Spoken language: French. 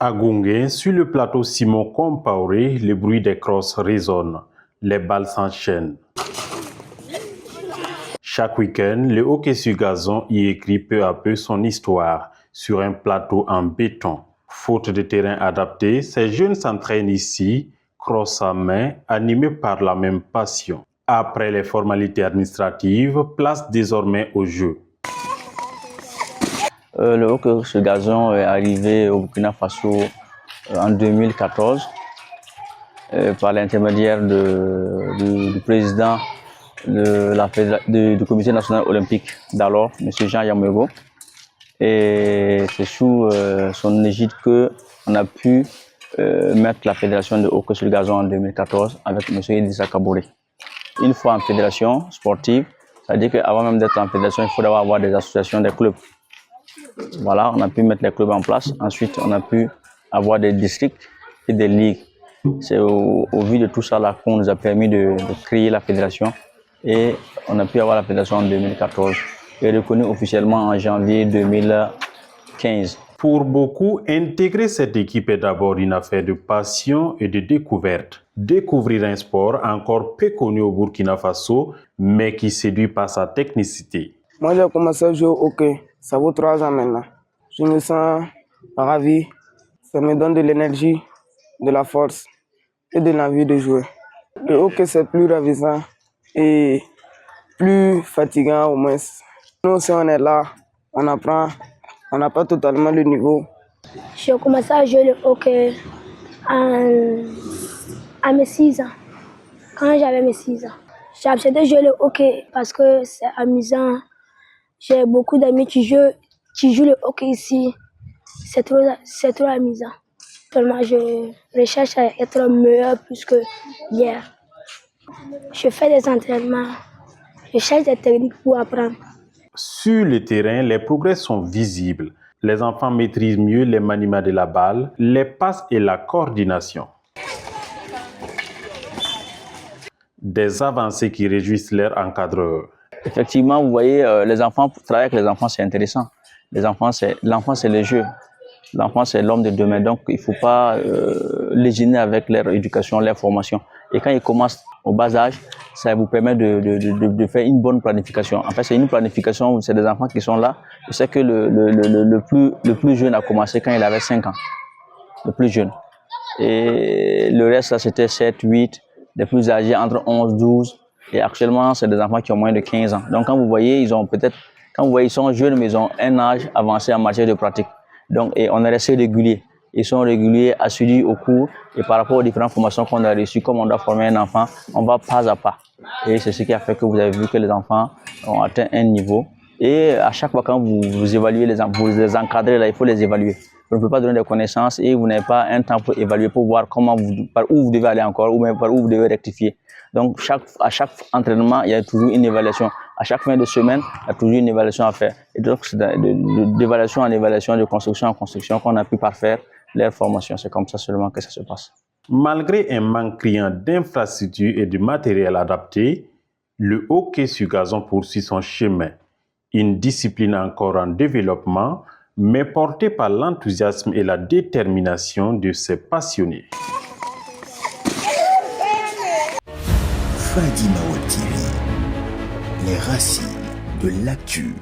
À Gunguin, sur le plateau Simon Compaoré, le bruit des crosses résonne, les balles s'enchaînent. Chaque week-end, le hockey sur gazon y écrit peu à peu son histoire sur un plateau en béton. Faute de terrain adapté, ces jeunes s'entraînent ici, crosse à main, animés par la même passion. Après les formalités administratives, place désormais au jeu. Le hockey sur gazon est arrivé au Burkina Faso en 2014 par l'intermédiaire du président du comité national olympique d'alors, M. Jean Yamego. Et c'est sous son égide qu'on a pu mettre la fédération de hockey sur gazon en 2014 avec M. Idrissa Kabouré. Une fois en fédération sportive, ça veut dire qu'avant même d'être en fédération, il faut d'abord avoir des associations, des clubs. Voilà, on a pu mettre les clubs en place. Ensuite, on a pu avoir des districts et des ligues. C'est au vu de tout ça là qu'on nous a permis de créer la fédération. Et on a pu avoir la fédération en 2014 et reconnue officiellement en janvier 2015. Pour beaucoup, intégrer cette équipe est d'abord une affaire de passion et de découverte. Découvrir un sport encore peu connu au Burkina Faso, mais qui séduit par sa technicité. Moi, j'ai commencé à jouer au hockey. Ça vaut 3 ans maintenant. Je me sens ravi. Ça me donne de l'énergie, de la force et de l'envie de jouer. Le hockey, c'est plus ravissant et plus fatigant au moins. Nous, si on est là, on apprend. On n'a pas totalement le niveau. J'ai commencé à jouer le hockey à mes 6 ans, quand j'avais mes 6 ans. J'ai accepté de jouer le hockey parce que c'est amusant. J'ai beaucoup d'amis qui jouent le hockey ici. C'est trop amusant. Seulement, je recherche à être meilleur plus que hier. Je fais des entraînements. Je cherche des techniques pour apprendre. Sur le terrain, les progrès sont visibles. Les enfants maîtrisent mieux les maniements de la balle, les passes et la coordination. Des avancées qui réjouissent leurs encadreurs. Effectivement, vous voyez, les enfants, travailler avec les enfants, c'est intéressant. L'enfant, c'est le jeu. L'enfant, c'est l'homme de demain. Donc, il ne faut pas les gêner avec leur éducation, leur formation. Et quand ils commencent au bas âge, ça vous permet de faire une bonne planification. En fait, c'est une planification, c'est des enfants qui sont là. Je sais que le plus jeune a commencé quand il avait 5 ans. Le plus jeune. Et le reste, là, c'était 7, 8. Les plus âgés, entre 11, 12. Et actuellement, c'est des enfants qui ont moins de 15 ans. Donc, quand vous voyez, ils sont jeunes, mais ils ont un âge avancé en matière de pratique. Donc, et on est resté régulier. Ils sont réguliers, assidus au cours. Et par rapport aux différentes formations qu'on a reçues, comme on doit former un enfant, on va pas à pas. Et c'est ce qui a fait que vous avez vu que les enfants ont atteint un niveau. Et à chaque fois quand vous évaluez les enfants, vous les encadrez, là, il faut les évaluer. Vous ne pouvez pas donner des connaissances et vous n'avez pas un temps pour évaluer, pour voir par où vous devez aller encore, ou même par où vous devez rectifier. Donc, à chaque entraînement, il y a toujours une évaluation. À chaque fin de semaine, il y a toujours une évaluation à faire. Et donc, c'est d'évaluation en évaluation, de construction en construction qu'on a pu parfaire leur formation. C'est comme ça seulement que ça se passe. Malgré un manque criant d'infrastructures et de matériel adapté, le hockey sur gazon poursuit son chemin. Une discipline encore en développement, mais portée par l'enthousiasme et la détermination de ses passionnés. Fadi Mawel TV, les racines de l'actu.